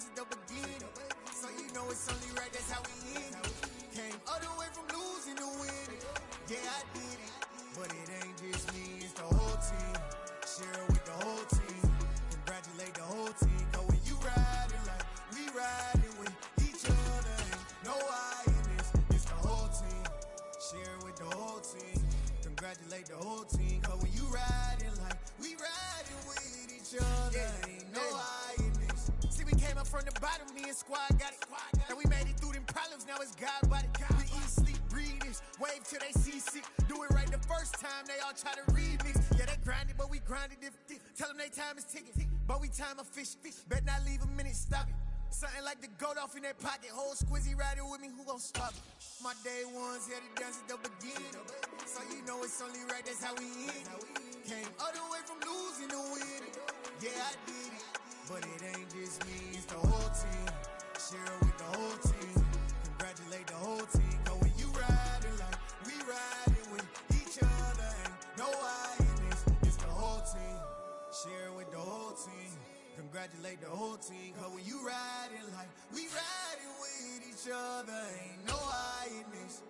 dance at the beginning. So you know it's only right, that's how we end it. Came all the way from losing to winning. Yeah, I did it, but it ain't just me, it's the whole team. Share it with the whole team. Congratulate the whole team. Cause when you riding like we riding with each other, ain't no I in this, it's the whole team. Share it with the whole team. Congratulate the whole team. Cause when you riding like we riding with each other, ain't no I in this. See, we came up from the bottom, me and squad got it. And we made it through them problems, now it's God body. We eat, sleep, breathe this, wave till they see sick. Do it right the first time, they all try to remix. Yeah, they grinded, but we grinded different. Tell them they time is ticking, but we time a fish. Bet not leave a minute, stop it. Something like the goat off in that pocket. Whole squizzy riding with me, who gon' stop it? My day ones had to dance at the beginning. So you know it's only right, that's how we end it. Came all the way from losing to winning. Yeah, I did it, but it ain't just me, it's the whole team. Share it with the whole team. Congratulate the whole team. Cause when you riding like we riding with each other, ain't no I in this, it's the whole team. Share it with the whole team. Congratulate the whole team. Cause when you riding like we riding with each other, ain't no I in this.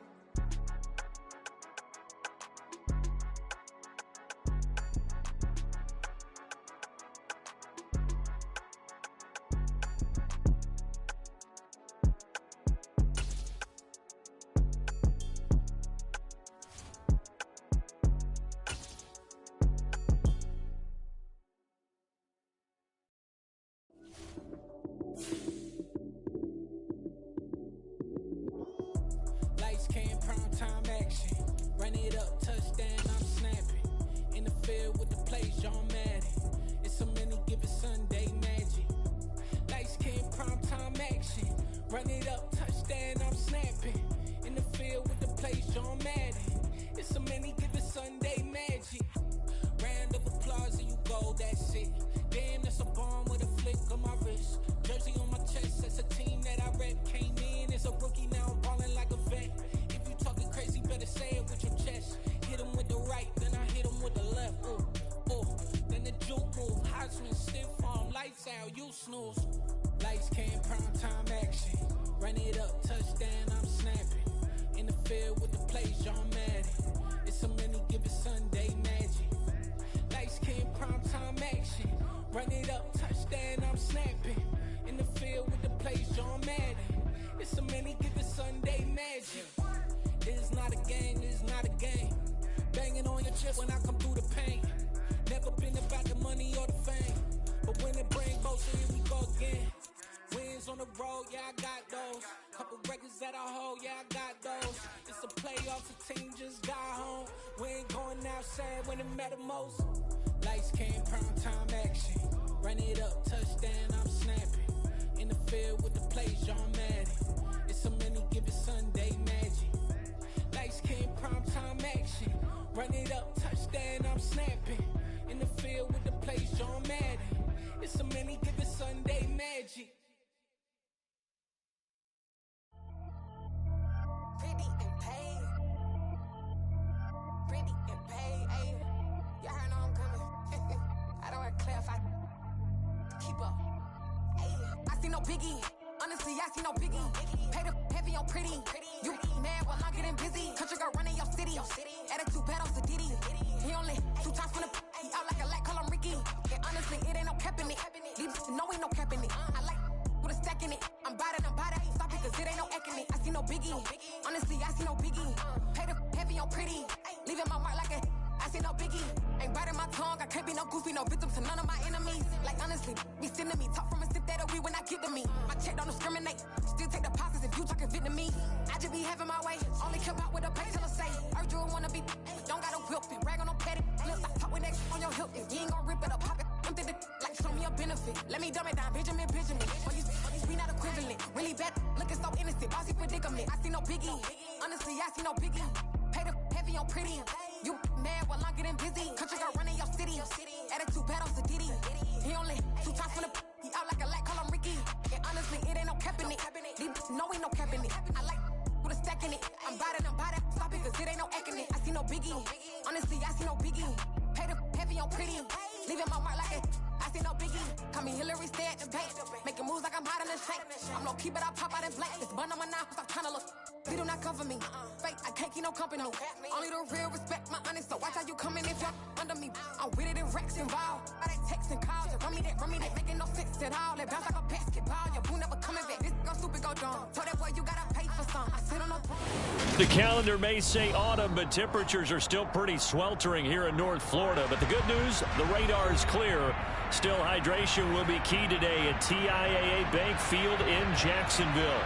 Honestly, I see no biggie. Pay the heavy on pretty. Leaving my mark like it. I I see no biggie. Call me Hillary, stay at the bank. Making moves like I'm hot in the shank. I'm low key, but I pop out in blank. This bun on my knife, I'm trying to look. They do not cover me. Fake, I can't keep no company. Only the real respect my honest. So watch how you coming if you're under me. I'm with it in Rex involved. All that text and calls. Run me that making no sense at all. They bounce like a basketball. Your boo never coming back. This go stupid, go dumb. Told that boy you gotta pay for some. I sit on no throne. The calendar may say autumn, but temperatures are still pretty sweltering here in North Florida. But the good news, the radar is clear. Still, hydration will be key today at TIAA Bank Field in Jacksonville.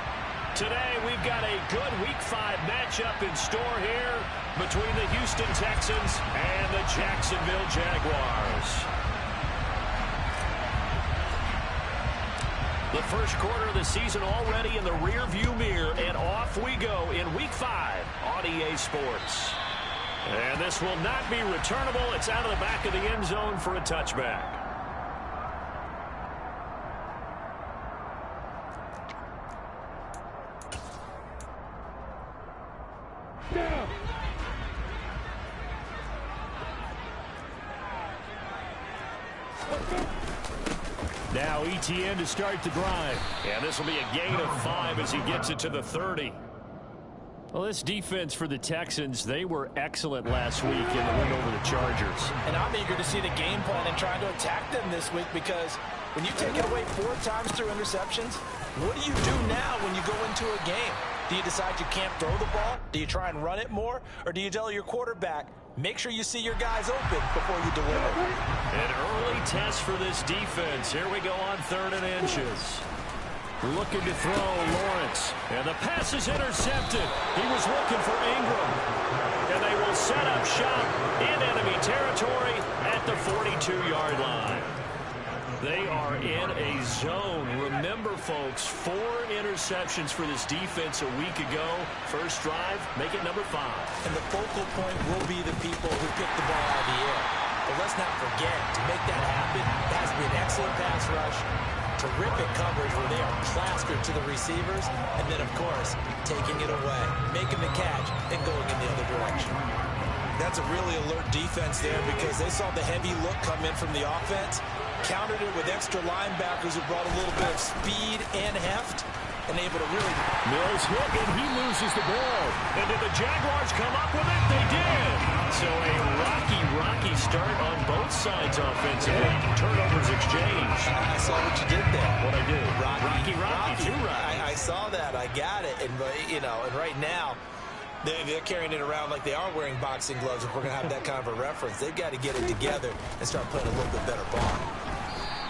Today, we've got a good Week 5 matchup in store here between the Houston Texans and the Jacksonville Jaguars. The first quarter of the season already in the rearview mirror, and off we go in Week 5 on EA Sports. And this will not be returnable. It's out of the back of the end zone for a touchback. Now ETN to start the drive. And this will be a gain of 5 as he gets it to the 30. Well, this defense for the Texans, they were excellent last week in the win over the Chargers. And I'm eager to see the game plan and trying to attack them this week, because when you take it away 4 times through interceptions, what do you do now when you go into a game? Do you decide you can't throw the ball? Do you try and run it more? Or do you tell your quarterback, make sure you see your guys open before you deliver? An early test for this defense. Here we go on 3rd and inches. Looking to throw Lawrence. And the pass is intercepted. He was looking for Ingram. And they will set up shop in enemy territory at the 42-yard line. They are in a zone. Remember, folks, 4 interceptions for this defense a week ago. First drive, make it number 5. And the focal point will be the people who pick the ball out of the air. But let's not forget, to make that happen, it has to be an excellent pass rush, terrific coverage where they are plastered to the receivers, and then, of course, taking it away, making the catch, and going in the other direction. That's a really alert defense there, because they saw the heavy look come in from the offense, countered it with extra linebackers who brought a little bit of speed and heft, and able to really... Mills hit, and he loses the ball. And did the Jaguars come up with it? They did. So a rocky start on both sides offensively. Turnovers exchanged. I saw what you did there. What I do? Rocky. I saw that. I got it. And, you know, and right now, they're carrying it around like they are wearing boxing gloves. If we're going to have that kind of a reference, they've got to get it together and start playing a little bit better ball.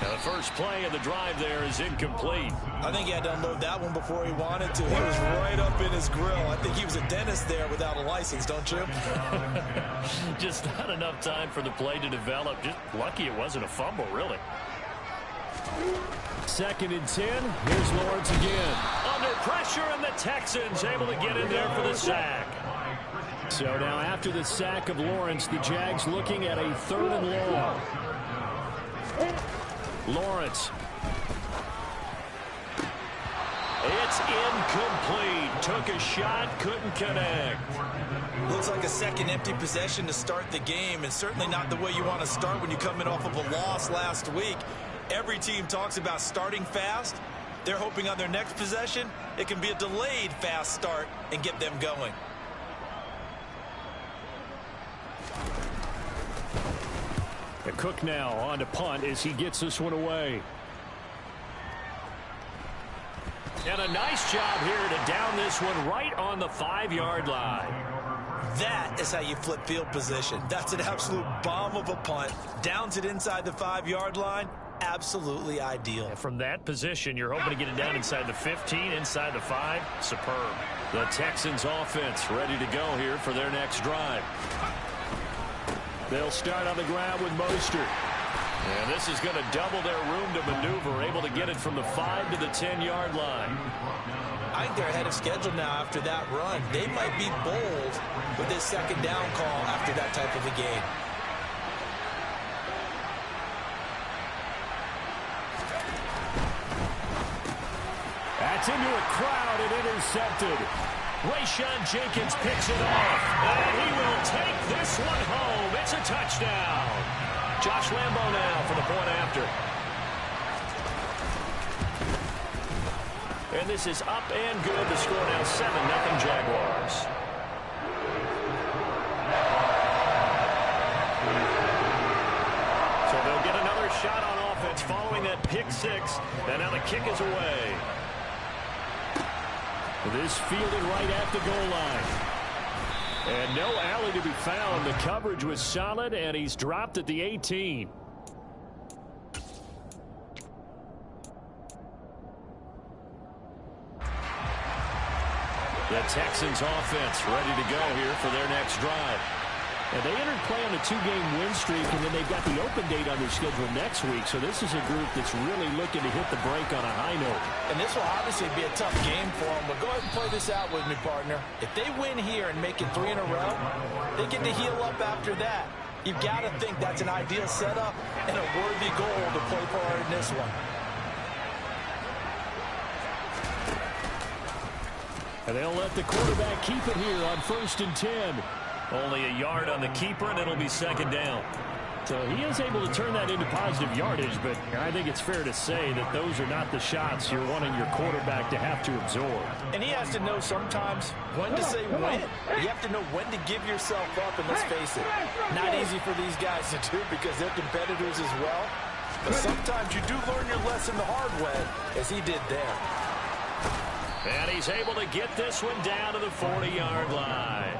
Now the first play of the drive there is incomplete. I think he had to unload that one before he wanted to. He was right up in his grill. I think he was a dentist there without a license, don't you? Just not enough time for the play to develop. Just lucky it wasn't a fumble, really. 2nd and 10. Here's Lawrence again. Under pressure, and the Texans able to get in there for the sack. So now after the sack of Lawrence, the Jags looking at a 3rd and long. Lawrence. It's incomplete. Took a shot, couldn't connect. Looks like a second empty possession to start the game, and certainly not the way you want to start when you come in off of a loss last week. Every team talks about starting fast. They're hoping on their next possession, it can be a delayed fast start and get them going. The Cook now on to punt as he gets this one away. And a nice job here to down this one right on the 5-yard line. That is how you flip field position. That's an absolute bomb of a punt. Downs it inside the 5-yard line. Absolutely ideal. And from that position, you're hoping to get it down inside the 15, inside the 5. Superb. The Texans offense ready to go here for their next drive. They'll start on the ground with Mostert. And this is going to double their room to maneuver, able to get it from the 5 to the 10-yard line. I think they're ahead of schedule now after that run. They might be bold with this 2nd down call after that type of a game. That's into a crowd and intercepted. Rayshawn Jenkins picks it off, and he will take this one home. It's a touchdown. Josh Lambo now for the point after. And this is up and good. The score now 7-0 Jaguars. So they'll get another shot on offense following that pick six. And now the kick is away. This fielded right at the goal line. And no alley to be found. The coverage was solid, and he's dropped at the 18. The Texans offense ready to go here for their next drive. And they entered play on a 2-game win streak, and then they've got the open date on their schedule next week. So this is a group that's really looking to hit the break on a high note. And this will obviously be a tough game for them, but go ahead and play this out with me, partner. If they win here and make it 3 in a row, they get to heal up after that. You've got to think that's an ideal setup and a worthy goal to play for in this one. And they'll let the quarterback keep it here on 1st and 10. Only a yard on the keeper, and it'll be 2nd down. So he is able to turn that into positive yardage, but I think it's fair to say that those are not the shots you're wanting your quarterback to have to absorb. And he has to know sometimes when to say when. You have to know when to give yourself up, and let's face it, not easy for these guys to do because they're competitors as well. But sometimes you do learn your lesson the hard way, as he did there. And he's able to get this one down to the 40-yard line.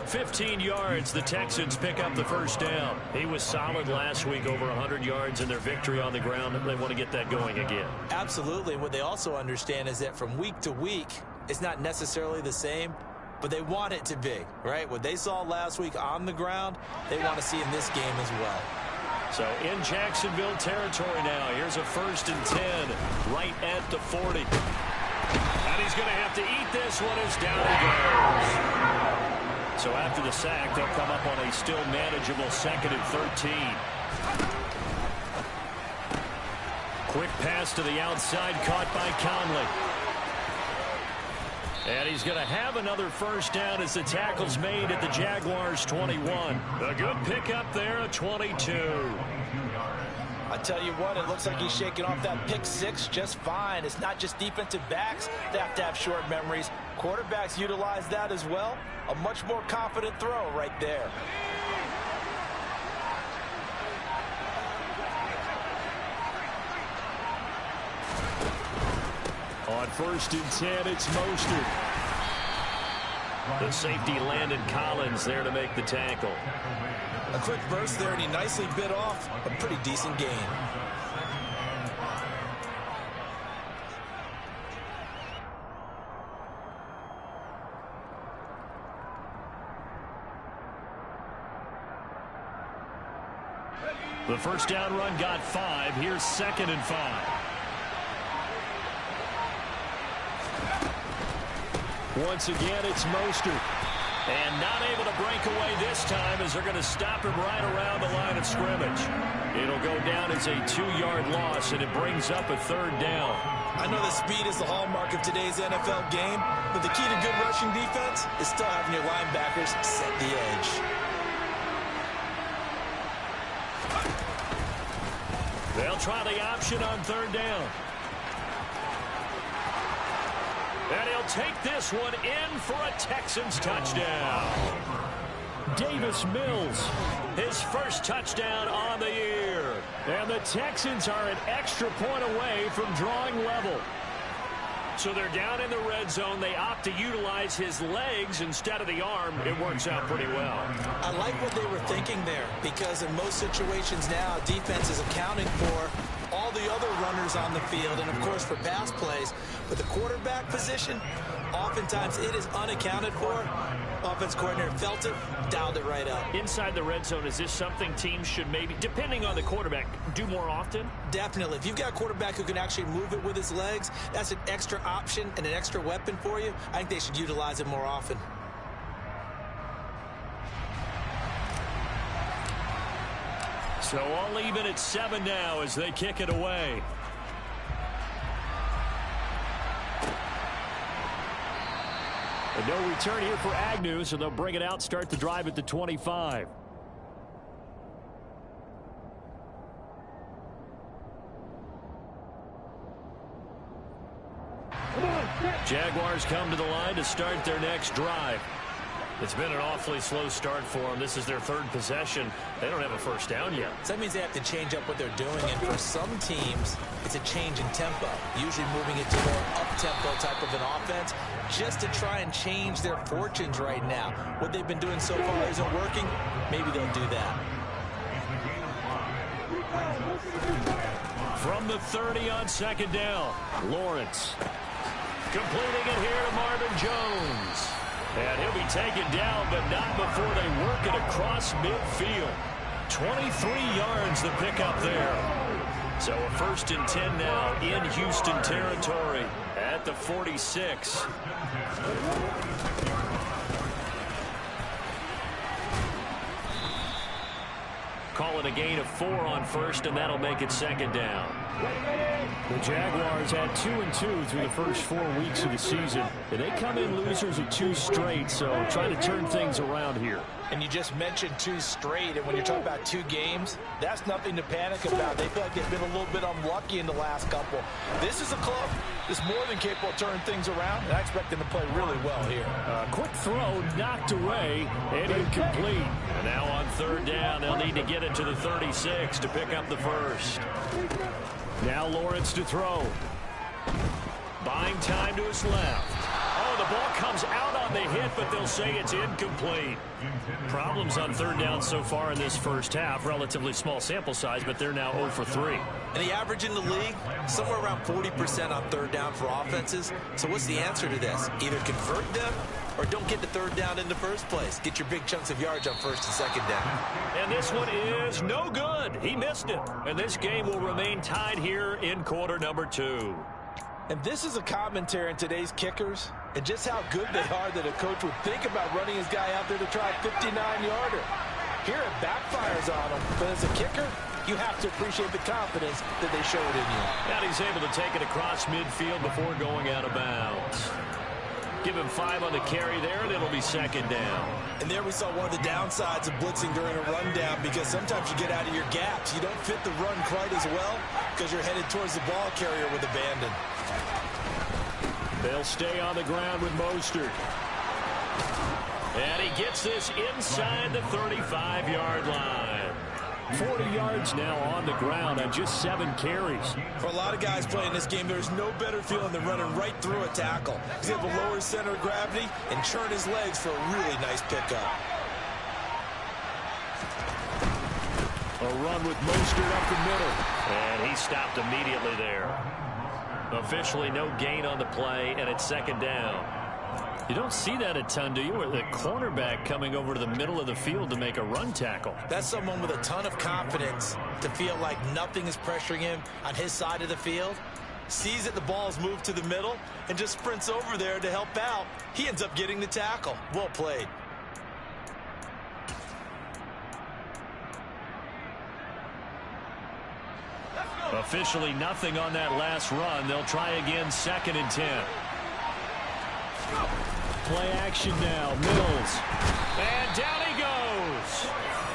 15 yards, the Texans pick up the 1st down. He was solid last week, over 100 yards in their victory on the ground. They want to get that going again. Absolutely. What they also understand is that from week to week, it's not necessarily the same, but they want it to be, right? What they saw last week on the ground, they want to see in this game as well. So in Jacksonville territory now, here's a 1st and 10 right at the 40. And he's going to have to eat this one as down he goes. So after the sack, they'll come up on a still manageable 2nd and 13. Quick pass to the outside, caught by Conley. And he's going to have another 1st down as the tackle's made at the Jaguars' 21. A good pickup there at 22. I tell you what, it looks like he's shaking off that pick six just fine. It's not just defensive backs that have to have short memories. Quarterbacks utilize that as well. A much more confident throw right there. On 1st and 10, it's Mostert. The safety Landon Collins there to make the tackle. A quick burst there, and he nicely bit off a pretty decent gain. The 1st down run got 5. Here's 2nd and 5. Once again, it's Mostert. And not able to break away this time as they're going to stop him right around the line of scrimmage. It'll go down as a 2-yard loss, and it brings up a 3rd down. I know that speed is the hallmark of today's NFL game, but the key to good rushing defense is still having your linebackers set the edge. They'll try the option on 3rd down. And he'll take this one in for a Texans touchdown. Davis Mills, his 1st touchdown on the year. And the Texans are an extra point away from drawing level. So they're down in the red zone. They opt to utilize his legs instead of the arm. It works out pretty well. I like what they were thinking there, because in most situations now, defense is accounting for all the other runners on the field and, of course, for pass plays. But the quarterback position, oftentimes it is unaccounted for. Offense coordinator felt it, dialed it right up. Inside the red zone, is this something teams should maybe, depending on the quarterback, do more often? Definitely. If you've got a quarterback who can actually move it with his legs, that's an extra option and an extra weapon for you. I think they should utilize it more often. So all even at 7 now as they kick it away. And no return here for Agnew, so they'll bring it out, start the drive at the 25. Jaguars come to the line to start their next drive. It's been an awfully slow start for them. This is their third possession. They don't have a first down yet. So that means they have to change up what they're doing, and for some teams, it's a change in tempo, usually moving it to more up-tempo type of an offense just to try and change their fortunes right now. What they've been doing so far isn't working. Maybe they'll do that. From the 30 on second down, Lawrence. Completing it here to Marvin Jones. And he'll be taken down, but not before they work it across midfield. 23 yards the pickup there. So a 1st and 10 now in Houston territory at the 46. Call it a gain of 4 on first, and that'll make it second down. The Jaguars had 2-2 through the first 4 weeks of the season. And they come in losers of 2 straight, so trying to turn things around here. And you just mentioned 2 straight, and when you're talking about 2 games, that's nothing to panic about. They feel like they've been a little bit unlucky in the last couple. This is a club that's more than capable of turning things around, and I expect them to play really well here. Quick throw knocked away and incomplete. And now on 3rd down, they'll need to get it to the 36 to pick up the first. Now Lawrence to throw. Buying time to his left. Oh, the ball comes out on the hit, but they'll say it's incomplete. Problems on 3rd down so far in this first half. Relatively small sample size, but they're now 0 for 3. And the average in the league, somewhere around 40% on 3rd down for offenses. So what's the answer to this? Either convert them or don't get the 3rd down in the first place. Get your big chunks of yards on 1st and 2nd down. And this one is no good. He missed it. And this game will remain tied here in quarter number 2. And this is a commentary on today's kickers and just how good they are that a coach would think about running his guy out there to try a 59-yarder. Here it backfires on him, but as a kicker, you have to appreciate the confidence that they showed in you. And he's able to take it across midfield before going out of bounds. Give him 5 on the carry there, and it'll be 2nd down. And there we saw one of the downsides of blitzing during a rundown, because sometimes you get out of your gaps. You don't fit the run quite as well because you're headed towards the ball carrier with abandon. They'll stay on the ground with Mostert. And he gets this inside the 35-yard line. 40 yards now on the ground on just 7 carries. For a lot of guys playing this game, there's no better feeling than running right through a tackle. He's able to lower his center of gravity and churn his legs for a really nice pickup. A run with Mostert up the middle. And he stopped immediately there. Officially no gain on the play, and it's 2nd down. You don't see that a ton, do you? Or the cornerback coming over to the middle of the field to make a run tackle. That's someone with a ton of confidence to feel like nothing is pressuring him on his side of the field. Sees that the ball's moved to the middle and just sprints over there to help out. He ends up getting the tackle. Well played. Officially nothing on that last run. They'll try again, 2nd and 10. Play action now, Mills. And down he goes.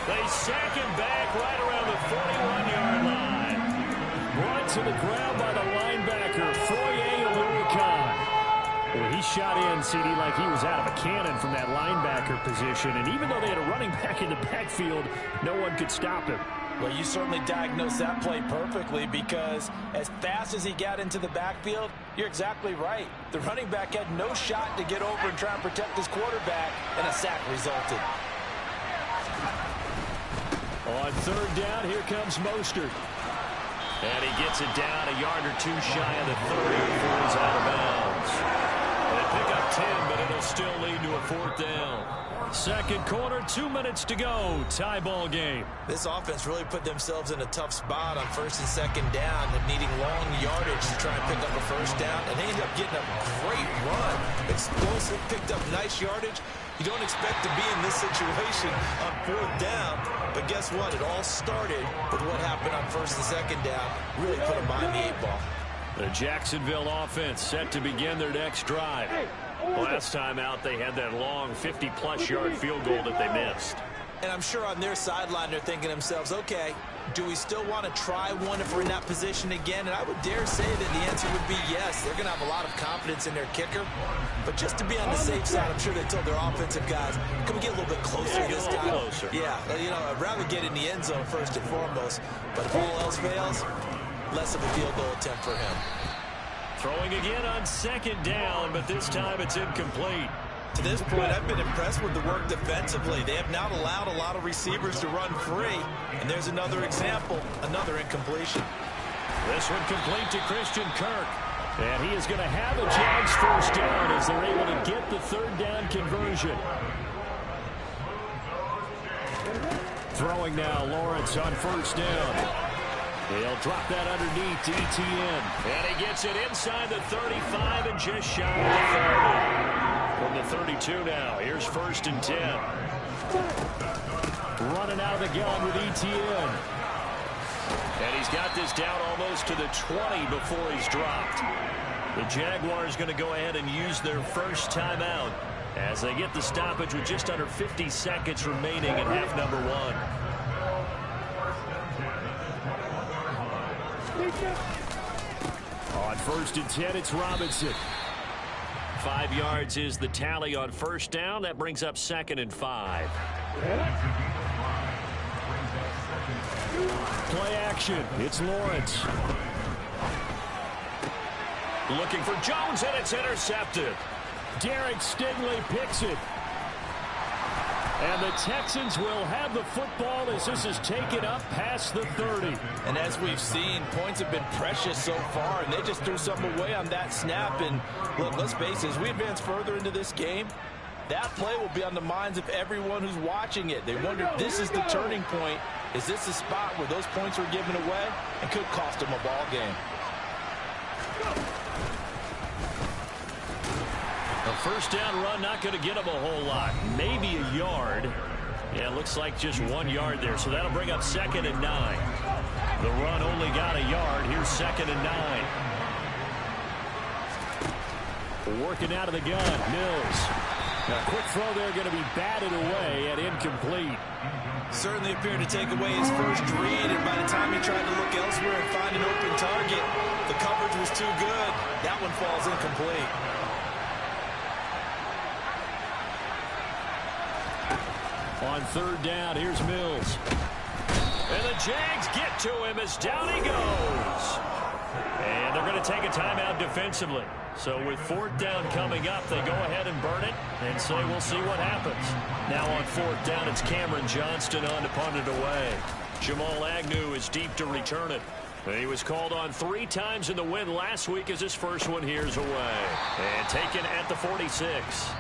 They sack him back right around the 41-yard line. Brought to the ground by the linebacker, Foye Oluokun. Well, he shot in, CD, like he was out of a cannon from that linebacker position. And even though they had a running back in the backfield, no one could stop him. Well, you certainly diagnosed that play perfectly, because as fast as he got into the backfield, you're exactly right. The running back had no shot to get over and try and protect his quarterback, and a sack resulted. On 3rd down, here comes Mostert. And he gets it down a yard or 2 shy of the 30 before he's out of bounds. They pick up 10, but it'll still lead to a 4th down. 2nd quarter, 2 minutes to go. Tie ball game. This offense really put themselves in a tough spot on 1st and 2nd down, and needing long yardage to try and pick up a 1st down. And they ended up getting a great run. Explosive, picked up nice yardage. You don't expect to be in this situation on 4th down. But guess what? It all started with what happened on 1st and 2nd down. Really put them behind the 8 ball. The Jacksonville offense set to begin their next drive. Last time out, they had that long 50-plus yard field goal that they missed. And I'm sure on their sideline they're thinking to themselves, okay, do we still want to try one if we're in that position again? And I would dare say that the answer would be yes. They're going to have a lot of confidence in their kicker. But just to be on the safe side, I'm sure they told their offensive guys, can we get a little bit closer this time? Closer. Yeah, you know, I'd rather get in the end zone first and foremost. But if all else fails, less of a field goal attempt for him. Throwing again on second down, but this time it's incomplete. To this point, I've been impressed with the work defensively. They have not allowed a lot of receivers to run free. And there's another example, another incompletion. This one complete to Christian Kirk. And he is going to have a Jags first down as they're able to get the third down conversion. Throwing now, Lawrence on first down. They'll drop that underneath to Etienne. And he gets it inside the 35 and just shy of the 30. From the 32 now, here's 1st and 10. Running out of the gun with Etienne. And he's got this down almost to the 20 before he's dropped. The Jaguars going to go ahead and use their first timeout as they get the stoppage with just under 50 seconds remaining in half number 1. On 1st and 10, it's Robinson. 5 yards is the tally on first down. That brings up 2nd and 5. Play action. It's Lawrence. Looking for Jones, and it's intercepted. Derek Stingley picks it. And the Texans will have the football as this is taken up past the 30. And as we've seen, points have been precious so far, and they just threw something away on that snap. And look, let's face it, as we advance further into this game, that play will be on the minds of everyone who's watching it. They wonder if this is the turning point. Is this the spot where those points were given away and could cost them a ball game? A first down run not going to get him a whole lot. Maybe a yard. Yeah, it looks like just 1 yard there. So that'll bring up 2nd and 9. The run only got a yard. Here's 2nd and 9. Working out of the gun, Mills. A quick throw there going to be batted away and incomplete. Certainly appeared to take away his first read, and by the time he tried to look elsewhere and find an open target, the coverage was too good. That one falls incomplete. On 3rd down, here's Mills. And the Jags get to him as down he goes. And they're going to take a timeout defensively. So with 4th down coming up, they go ahead and burn it and say we'll see what happens. Now on 4th down, it's Cameron Johnston on to punt it away. Jamal Agnew is deep to return it. He was called on 3 times in the win last week as his first one here's away. And taken at the 46.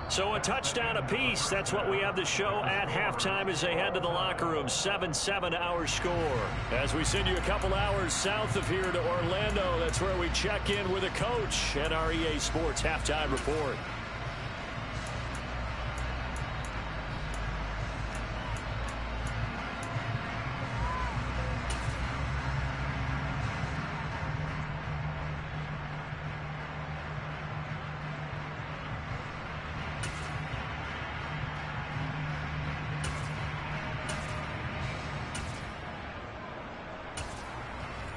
So a touchdown apiece. That's what we have the show at halftime as they head to the locker room. 7-7 our score. As we send you a couple hours south of here to Orlando, that's where we check in with a coach at our EA Sports Halftime Report.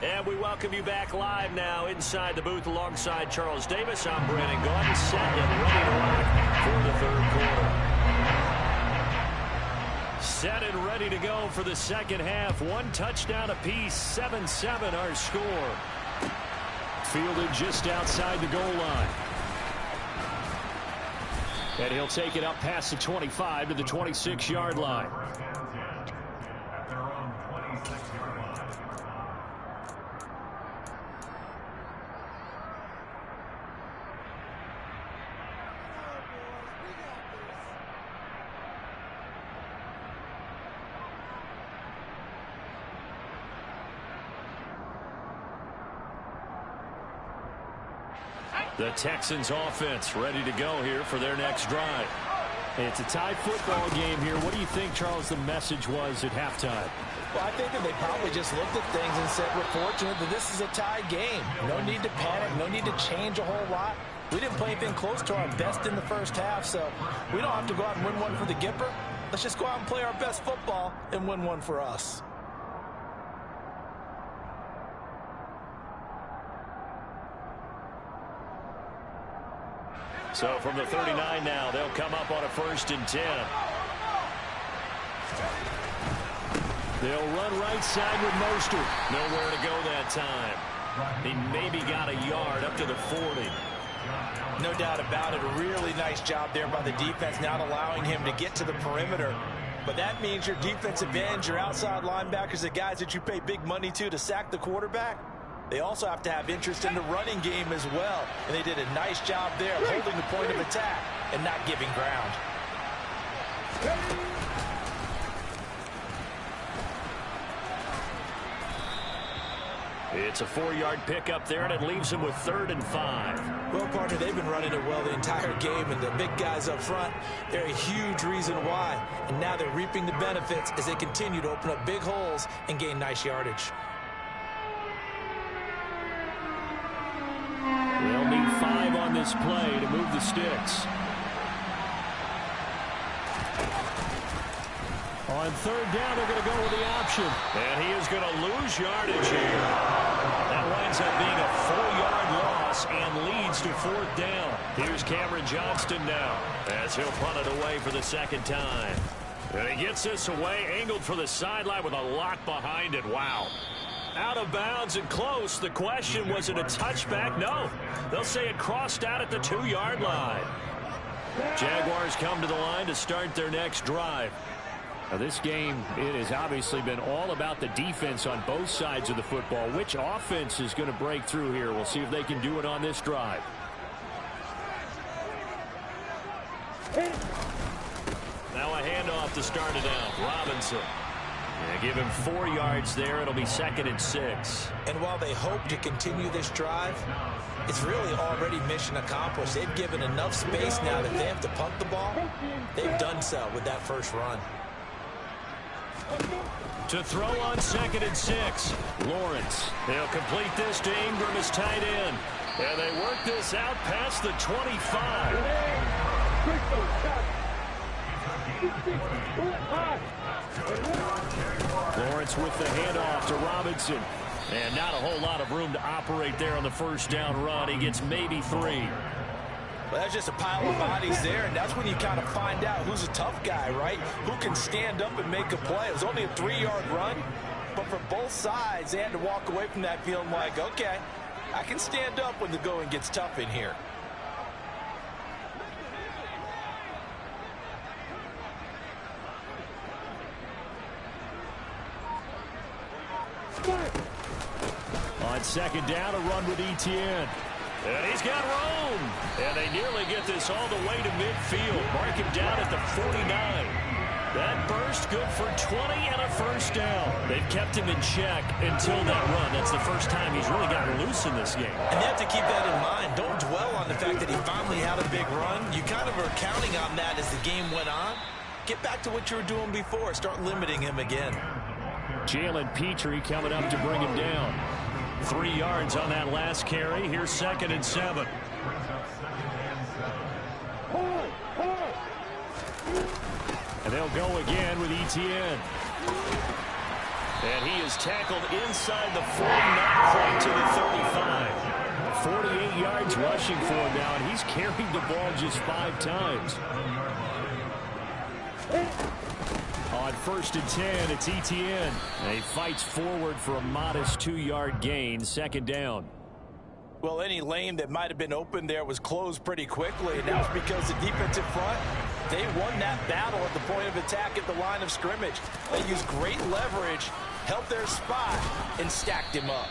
And we welcome you back live now inside the booth alongside Charles Davis. I'm Brandon Gaudin, set and ready to rock for the 3rd quarter. Set and ready to go for the 2nd half. 1 touchdown apiece, 7-7 our score. Fielded just outside the goal line. And he'll take it up past the 25 to the 26-yard line. The Texans offense ready to go here for their next drive. It's a tie football game here. What do you think, Charles, the message was at halftime? Well, I think that they probably just looked at things and said, we're fortunate that this is a tie game. No need to panic. No need to change a whole lot. We didn't play anything close to our best in the first half, so we don't have to go out and win one for the Gipper. Let's just go out and play our best football and win one for us. So from the 39 now, they'll come up on a 1st and 10. They'll run right side with Mostert. Nowhere to go that time. He maybe got a yard up to the 40. No doubt about it. A really nice job there by the defense, not allowing him to get to the perimeter. But that means your defensive ends, your outside linebackers, the guys that you pay big money to sack the quarterback, they also have to have interest in the running game as well. And they did a nice job there of holding the point of attack and not giving ground. It's a 4-yard pickup there, and it leaves him with 3rd and 5. Well, partner, they've been running it well the entire game, and the big guys up front, they're a huge reason why. And now they're reaping the benefits as they continue to open up big holes and gain nice yardage. They'll need 5 on this play to move the sticks. On 3rd down, they're going to go with the option. And he is going to lose yardage here. That winds up being a 4-yard loss and leads to 4th down. Here's Cameron Johnston now as he'll punt it away for the 2nd time. And he gets this away, angled for the sideline with a lot behind it. Wow. Out of bounds and close. The question, was it a touchback? No. They'll say it crossed out at the 2-yard line. Jaguars come to the line to start their next drive. Now this game, it has obviously been all about the defense on both sides of the football. Which offense is going to break through here? We'll see if they can do it on this drive. Now a handoff to start it out. Robinson. Yeah, give him 4 yards there. It'll be 2nd and 6. And while they hope to continue this drive, it's really already mission accomplished. They've given enough space now that they have to punt the ball. They've done so with that first run. To throw on 2nd and 6. Lawrence. They'll complete this to Ingram as tight end. And they work this out past the 25. Lawrence with the handoff to Robinson. And not a whole lot of room to operate there on the 1st down run. He gets maybe 3. Well, that's just a pile of bodies there, and that's when you kind of find out who's a tough guy, right? Who can stand up and make a play. It was only a 3-yard run, but for both sides, they had to walk away from that feeling like, okay, I can stand up when the going gets tough in here. On 2nd down, a run with Etienne. And he's got room. And they nearly get this all the way to midfield. Mark him down at the 49. That burst good for 20 and a 1st down. They've kept him in check until that run. That's the first time he's really gotten loose in this game. And you have to keep that in mind. Don't dwell on the fact that he finally had a big run. You kind of are counting on that as the game went on. Get back to what you were doing before. Start limiting him again. Jalen Petrie coming up to bring him down. 3 yards on that last carry. Here's 2nd and 7. And they'll go again with Etienne. And he is tackled inside the 49, point to the 35. 48 yards rushing for him now, and he's carried the ball just 5 times. On 1st and 10, it's Etienne. And he fights forward for a modest 2-yard gain, 2nd down. Well, any lane that might have been open there was closed pretty quickly, and that was because the defensive front, they won that battle at the point of attack at the line of scrimmage. They used great leverage, held their spot, and stacked him up.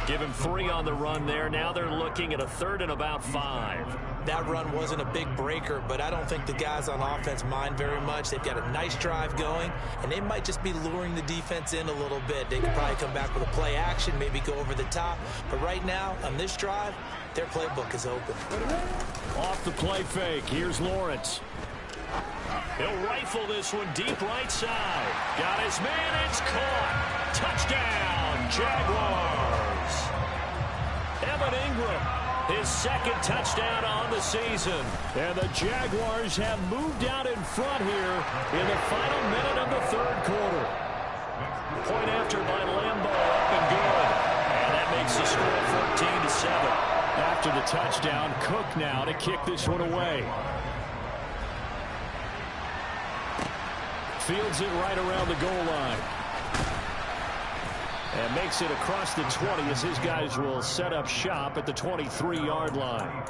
Give him 3 on the run there. Now they're looking at a 3rd and about 5. That run wasn't a big breaker, but I don't think the guys on offense mind very much. They've got a nice drive going, and they might just be luring the defense in a little bit. They could probably come back with a play action, maybe go over the top. But right now, on this drive, their playbook is open. Off the play fake, here's Lawrence. He'll rifle this one deep right side. Got his man, it's caught. Touchdown, Jaguars. Evan Ingram, his second touchdown on the season. And the Jaguars have moved out in front here in the final minute of the third quarter. Point after by Lambeau, up and good. And that makes the score 14-7. After the touchdown, Cook now to kick this one away. Fields it right around the goal line. And makes it across the 20 as his guys will set up shop at the 23-yard line.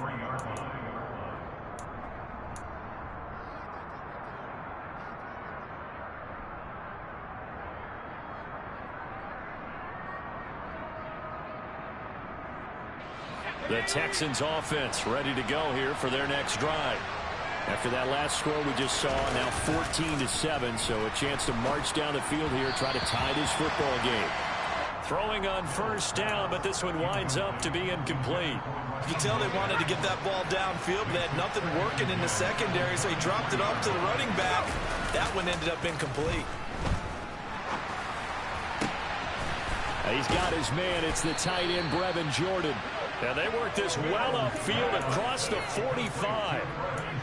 The Texans offense ready to go here for their next drive. After that last score we just saw, now 14-7, so a chance to march down the field here, try to tie this football game. Throwing on first down, but this one winds up to be incomplete. You can tell they wanted to get that ball downfield, but they had nothing working in the secondary, so he dropped it off to the running back. That one ended up incomplete. He's got his man. It's the tight end, Brevin Jordan. And they work this well upfield across the 45.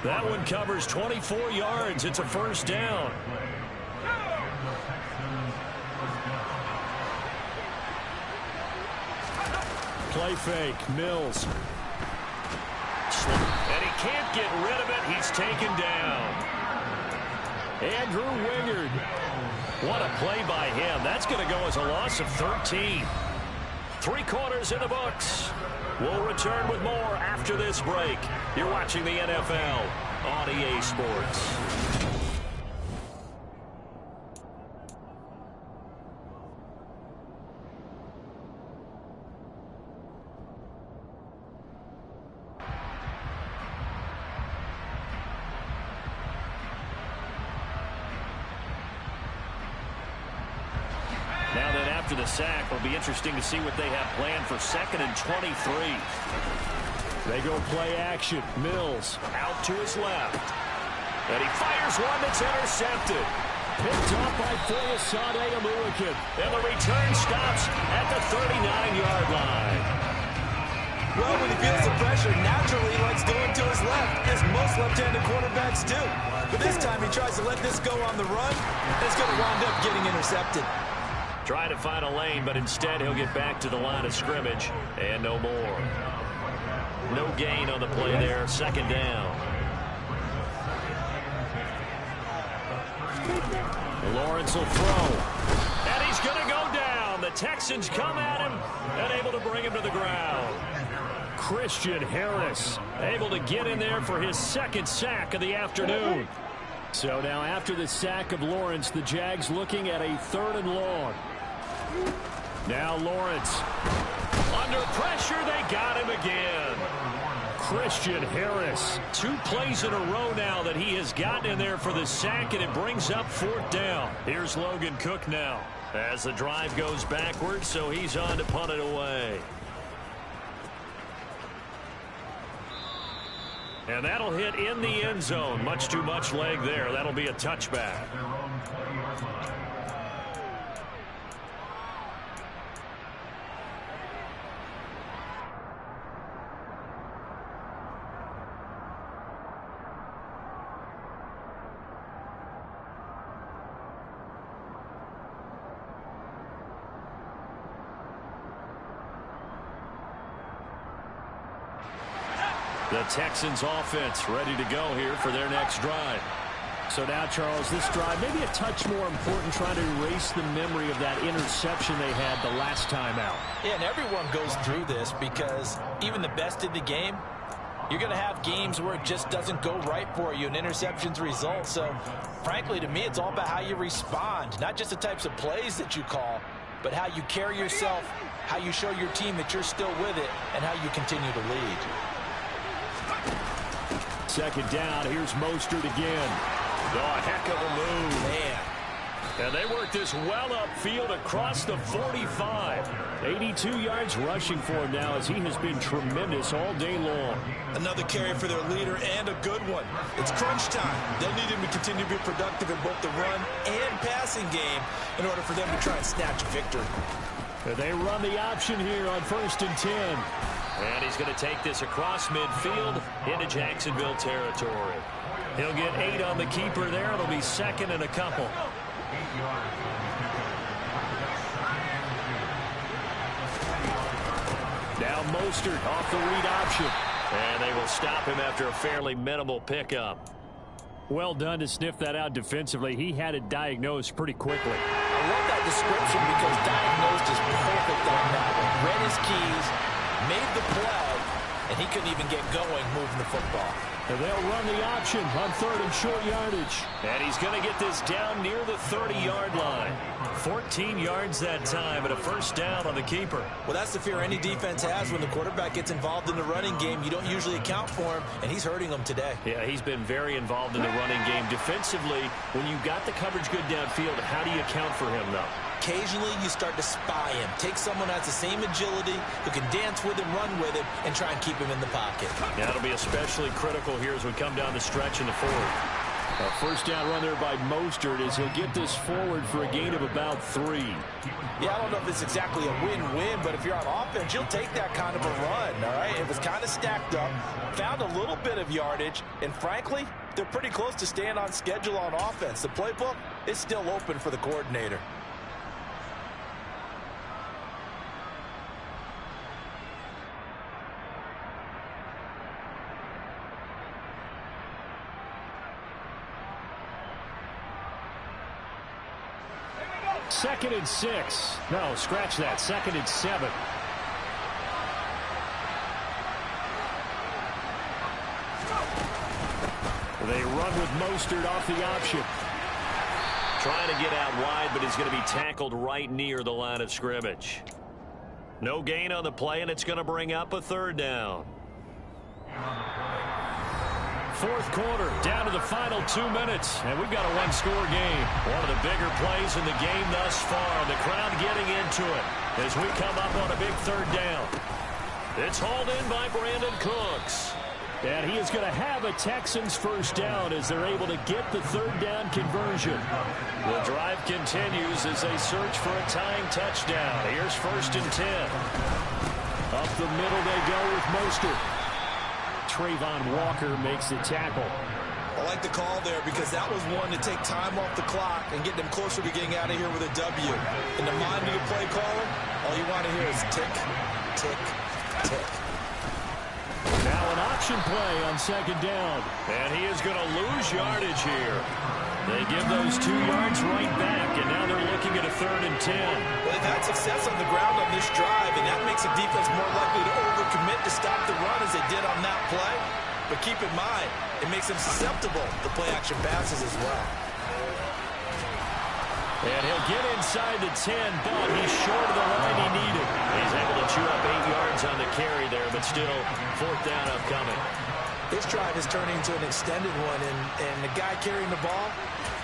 That one covers 24 yards. It's a first down. Play fake. Mills. And he can't get rid of it. He's taken down. Andrew Wingard. What a play by him. That's going to go as a loss of 13. 3 quarters in the books. We'll return with more after this break. You're watching the NFL on EA Sports. Now then, after the sack, it'll be interesting to see what they have planned for 2nd and 23. They go play action. Mills out to his left. And he fires one that's intercepted. Picked off by Foyesade Oluokun. And the return stops at the 39-yard line. Well, when he feels the pressure, naturally he likes going to his left, as most left-handed quarterbacks do. But this time he tries to let this go on the run, and it's going to wind up getting intercepted. Trying to find a lane, but instead he'll get back to the line of scrimmage, and no more. No gain on the play there, 2nd down. Lawrence will throw, and he's going to go down. The Texans come at him and able to bring him to the ground. Christian Harris able to get in there for his 2nd sack of the afternoon. So now after the sack of Lawrence, the Jags looking at a 3rd and long. Now Lawrence. Under pressure, they got him again. Christian Harris. 2 plays in a row now that he has gotten in there for the sack, and it brings up 4th down. Here's Logan Cook now as the drive goes backwards, so he's on to punt it away. And that'll hit in the end zone. Much too much leg there. That'll be a touchback. The Texans offense ready to go here for their next drive. So now, Charles, this drive maybe a touch more important, trying to erase the memory of that interception they had the last time out. Yeah, and everyone goes through this because even the best in the game, you're going to have games where it just doesn't go right for you, and interceptions result. So, frankly, to me, it's all about how you respond, not just the types of plays that you call, but how you carry yourself, how you show your team that you're still with it, and how you continue to lead. 2nd down. Here's Mostert again. Oh, heck of a move. Man. And they work this well upfield across the 45. 82 yards rushing for him now, as he has been tremendous all day long. Another carry for their leader, and a good one. It's crunch time. They'll need him to continue to be productive in both the run and passing game in order for them to try and snatch a victory. And they run the option here on 1st and 10. And he's going to take this across midfield into Jacksonville territory. He'll get 8 on the keeper there. It'll be second and a couple. Now Mostert off the read option. And they will stop him after a fairly minimal pickup. Well done to sniff that out defensively. He had it diagnosed pretty quickly. I love that description because diagnosed is perfect on that one. Read his keys, made the play, and he couldn't even get going moving the football. And they'll run the option on 3rd and short yardage. And he's going to get this down near the 30-yard line. 14 yards that time and a first down on the keeper. Well, that's the fear any defense has when the quarterback gets involved in the running game. You don't usually account for him, and he's hurting them today. Yeah, he's been very involved in the running game. Defensively, when you got the coverage good downfield, how do you account for him, though? Occasionally, you start to spy him. Take someone that has the same agility, who can dance with him, run with him, and try and keep him in the pocket. Yeah, it'll be especially critical here as we come down the stretch in the fourth. A first down run there by Mostert as he'll get this forward for a gain of about 3. Yeah, I don't know if it's exactly a win-win, but if you're on offense, you'll take that kind of a run, all right? It was kind of stacked up, found a little bit of yardage, and frankly, they're pretty close to staying on schedule on offense. The playbook is still open for the coordinator. Second and 6. No, scratch that. Second and 7. They run with Mostert off the option. Trying to get out wide, but he's going to be tackled right near the line of scrimmage. No gain on the play, and it's going to bring up a 3rd down. Fourth quarter, down to the final 2 minutes, and we've got a one-score game. One of the bigger plays in the game thus far. The crowd getting into it as we come up on a big 3rd down. It's hauled in by Brandon Cooks. And he is going to have a Texans first down as they're able to get the 3rd down conversion. The drive continues as they search for a tying touchdown. Here's 1st and 10. Up the middle they go with Mostert. Trayvon Walker makes the tackle. I like the call there because that was one to take time off the clock and get them closer to getting out of here with a W. In the mind of the play caller, all you want to hear is tick, tick, tick. Now an option play on 2nd down. And he is going to lose yardage here. They give those 2 yards right back, and now they're looking at a 3rd and 10. Well, they've had success on the ground on this drive, and that makes a defense more likely to overcommit to stop the run as they did on that play. But keep in mind, it makes them susceptible to play-action passes as well. And he'll get inside the 10, but he's short of the line he needed. He's able to chew up 8 yards on the carry there, but still 4th down upcoming. This drive is turning into an extended one, and the guy carrying the ball,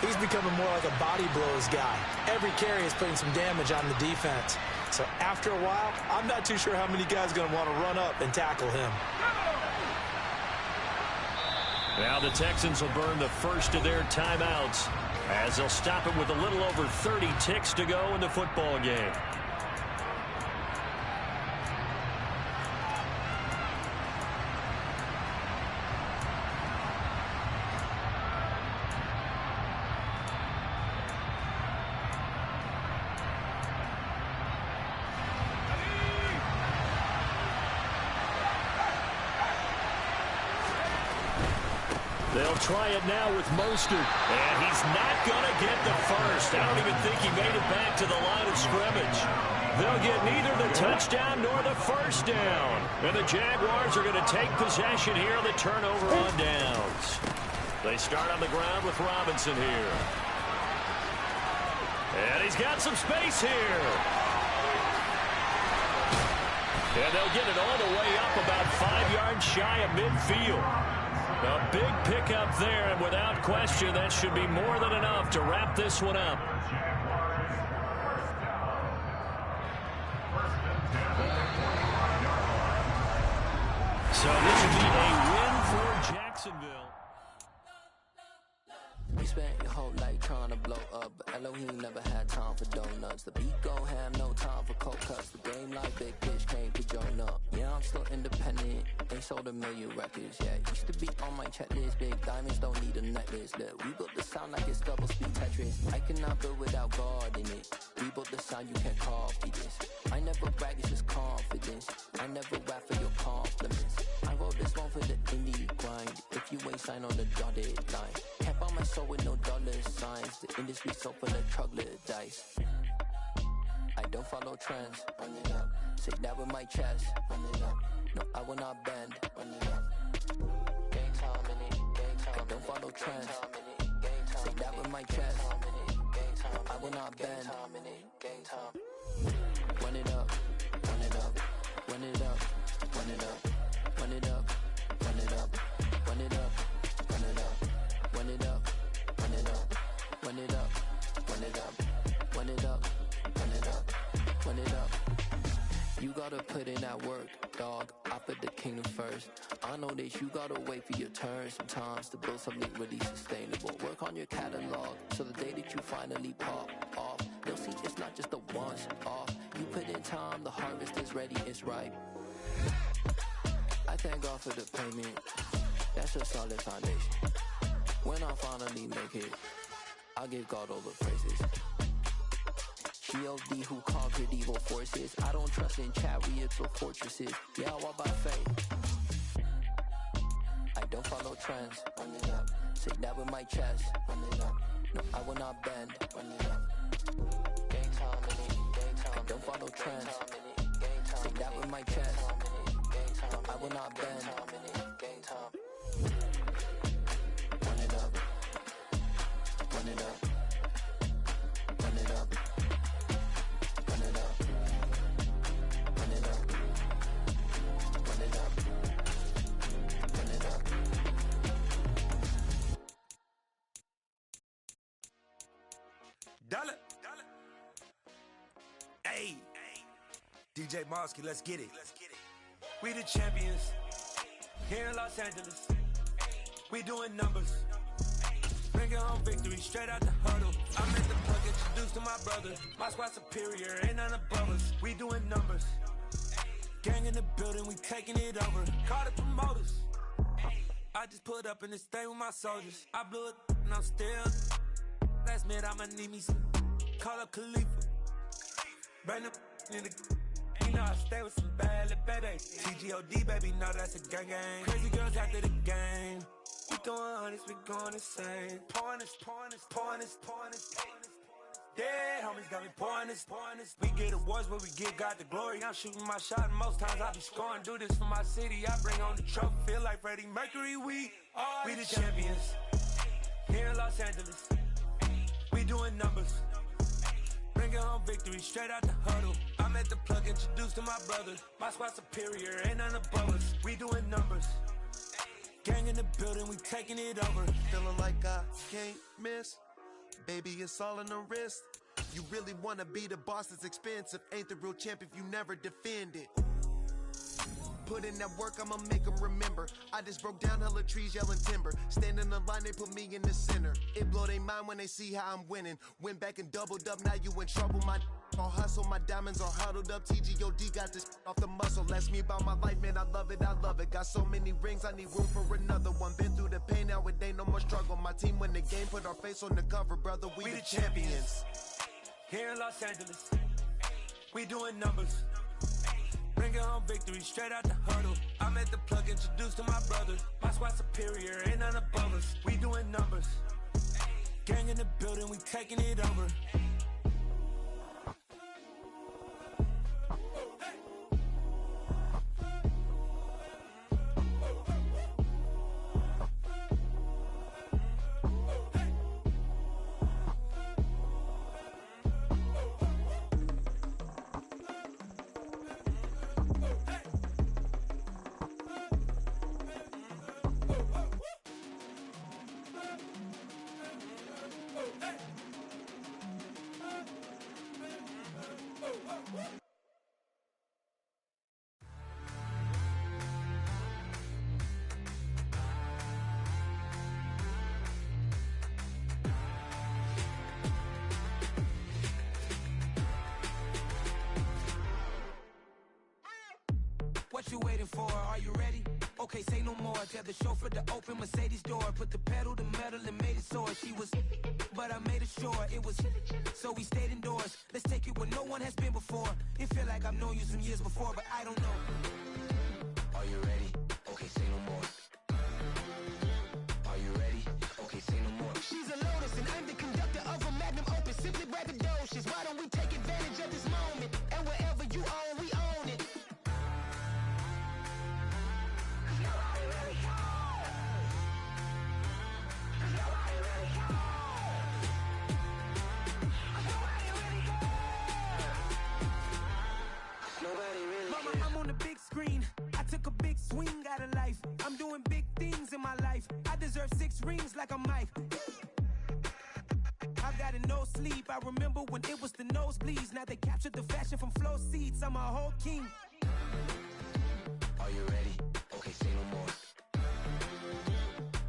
he's becoming more like a body blows guy. Every carry is putting some damage on the defense. So after a while, I'm not too sure how many guys are going to want to run up and tackle him. Now the Texans will burn the first of their timeouts as they'll stop it with a little over 30 ticks to go in the football game. They'll try it now with Mostert. And he's not going to get the first. I don't even think he made it back to the line of scrimmage. They'll get neither the touchdown nor the first down. And the Jaguars are going to take possession here on the turnover on downs. They start on the ground with Robinson here. And he's got some space here. And they'll get it all the way up about 5 yards shy of midfield. A big pickup there, and without question, that should be more than enough to wrap this one up. So this would be a win for Jacksonville. spent your whole life trying to blow up, but Elohim never had time for donuts. The beat go ham, no time for cold cuts. The game like big bitch came to join up. Yeah, I'm still independent, ain't sold a million records yet. Used to be on my checklist, big diamonds don't need a necklace. Look, we built the sound like it's double speed Tetris. I cannot build without God in it. We built the sound, you can't copy this. I never brag, it's just confidence. I never rap for your compliments. I wrote this one for the indie grind. If you ain't signed on the dotted line, can't buy my soul with no dollar signs. The industry so full of troglodytes. I don't follow trends. Run it up. Say that with my chest. Run it up. No, I will not bend. Run it up. Gang time in it. Gang time. I don't follow trends. Say that with my chest. No, I will not bend. Gang time. Run it up. Run it up. Run it up. Run it up. Run it up. Run it up. Run it up. Run it up. Run it up. Run it up. Run it up. Run it up. Run it up. Run it up. Run it up. You gotta put in that work, dog. I put the kingdom first. I know that you gotta wait for your turn sometimes to build something really sustainable. Work on your catalog so the day that you finally pop off, you'll see it's not just a once off. You put in time, the harvest is ready, it's ripe. I thank God for the payment. That's a solid foundation. When I finally make it, I'll give God all the praises. G.O.D. who conquered evil forces. I don't trust in chariots or fortresses. Yeah, I walk by faith. I don't follow trends. Run it up. Say that with my chest. Run it up. No, I will not bend. Run it up. Gang time in it. Gang time. I don't follow trends. Say that with my chest. No, I will not bend. Gang time. Run it up. Run it up. Run it up. Run it up. Run it up. Run it up. Run it up. Dollar. Hey. DJ Mosky, let's get it. We the champions. Here in Los Angeles. We doing numbers. Bringing home victory straight out the huddle. I'm at the plug, introduced to my brother. My squad superior, ain't none above us. We doing numbers. Gang in the building, we taking it over. Call the promoters. I just put up in this thing with my soldiers. I blew it and I'm still. Last minute I'ma need me some. Call up Khalifa. Bring them in the. You know I stay with some bad little baby. TGOD baby, know that's a gang gang. Crazy girls after the game. We doing hundreds, we going insane. Pouring this. Yeah, homies got me pouring this. We get awards where we give God the glory. I'm shooting my shot and most times I be scoring. Do this for my city, I bring on the trophy. Feel like Freddie Mercury, we the champions. Here in Los Angeles, we doing numbers. Bringing home victory straight out the huddle. I'm at the plug, introduced to my brother. My squad superior, ain't none above us. We doing numbers. Gang in the building, we taking it over. Feeling like I can't miss. Baby, it's all in the wrist. You really wanna be the boss, it's expensive. Ain't the real champ if you never defend it. Put in that work, I'ma make them remember. I just broke down hella trees, yelling timber. Stand in the line, they put me in the center. It blow their mind when they see how I'm winning. Went back and doubled up, now you in trouble. My all hustle, my diamonds are huddled up. TGOD got this off the muscle. Ask me about my life, man, I love it. Got so many rings, I need room for another one. Been through the pain, now it ain't no more struggle. My team win the game, put our face on the cover, brother. We the champions. Here in Los Angeles, we doing numbers. Bringing home victory straight out the huddle. I'm at the plug, introduced to my brother. My squad superior, ain't none above us. We doing numbers. Gang in the building, we taking it over. waiting for. Are you ready? Okay, say no more. Tell the chauffeur to open Mercedes door. Put the pedal to metal and made it soar. She was, but I made it sure it was. So we stayed indoors. Let's take it where no one has been before. It feel like I've known you some years before, but I don't know. Are you ready? Okay, say no more. Are you ready? Okay, say no more. She's a Lotus and I'm the conductor of a magnum opus. Simply braggadocious. Why don't we take advantage of this moment? And wherever you own, we own it. Mama, I'm on the big screen. I took a big swing out of life. I'm doing big things in my life. I deserve 6 rings like a Mike. I've got no sleep. I remember when it was the nosebleeds. Now they captured the fashion from flow seats. I'm a whole king. Are you ready? Okay, say no more.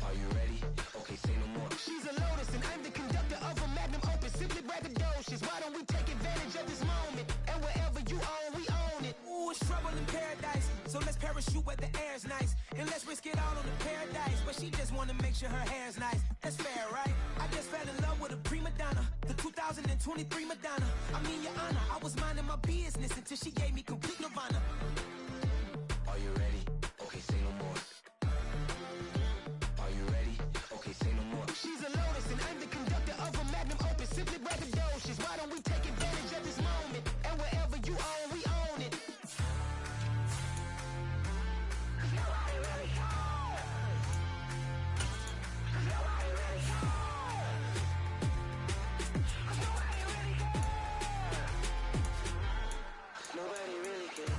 Are you ready? Okay, say no more. She's a Lotus and I'm the conductor of a magnum opus. Simply braggadocious. Why don't we take advantage of this moment? And wherever you own, we own it. Ooh, it's trouble in paradise. So let's parachute where the air's nice. And let's risk it all on the paradise. But she just wanna make sure her hair's nice. That's fair, right? I just fell in love with a prima donna. The 2023 Madonna. I mean, your honor, I was minding my business until she gave me complete nirvana. Are you ready? Okay, say no more. Are you ready? Okay, say no more. She's a Lotus and I'm the conductor of a magnum opus. Simply braggadocious. Why don't we take advantage of this moment? And wherever you own, we own it. Nobody really cares. Nobody really cares.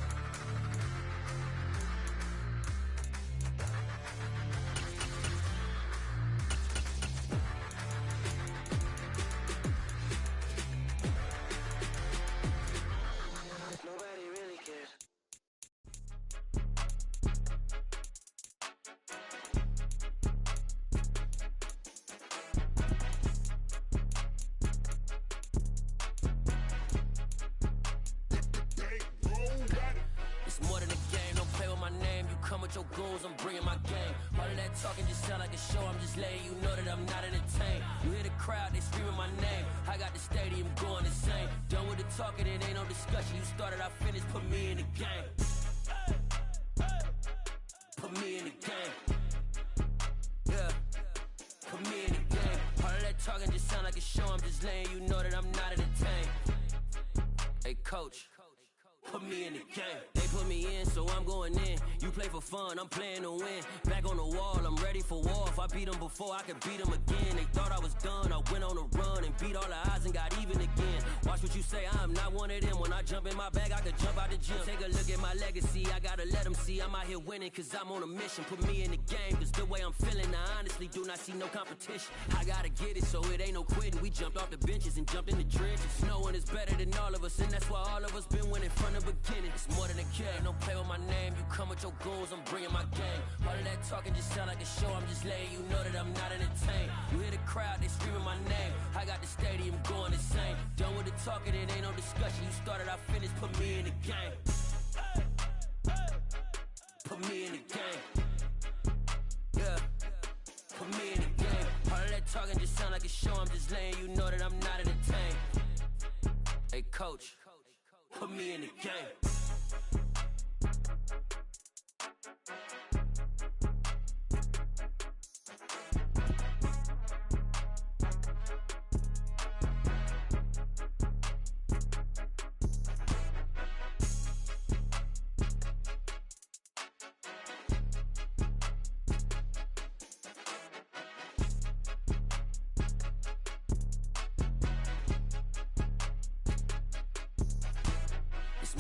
It's more than a game, don't play with my name. You come with your goons, I'm bringing my game. All of that talking just sound like a show, I'm just letting you know that I'm not entertained. You hear the crowd, they screaming my name. I got the stadium going insane. Done with the talking, it ain't no discussion. You started, I finished, put me in the game. Put me in the game. Yeah, put me in the game. All of that talking just sound like a show, I'm just letting you know that I'm not entertained. Hey coach, put me in the game. They put me in, so I'm going in. You play for fun, I'm playing to win. Back on the wall, I'm ready for war. If I beat them before, I can beat them again. They thought I was done, I went on a run and beat all the odds and got even again. Watch what you say, I'm not one of them. When I jump in my bag, I could jump out the gym. Take a look at my legacy, I gotta let them see I'm out here winning, cause I'm on a mission. Put me in the game, cause the way I'm feeling, I honestly do not see no competition. I gotta get it, so it ain't no quitting. We jumped off the benches and jumped in the trenches. No one is better than all of us, and that's why all of us been winning from the beginning. It's more than a game, don't play with my name. You come with your goons, I'm bringing my game. All of that talking just sound like a show, I'm just letting you know that I'm not entertained. You hear the crowd, they screaming my name. I got the stadium going insane. Done with the talking, it ain't no discussion. You started, I finished, put me in the game. Put me in the game. Yeah, put me in the game. All of that talking just sound like a show, I'm just letting you know that I'm not entertained. Hey coach, put me in the game.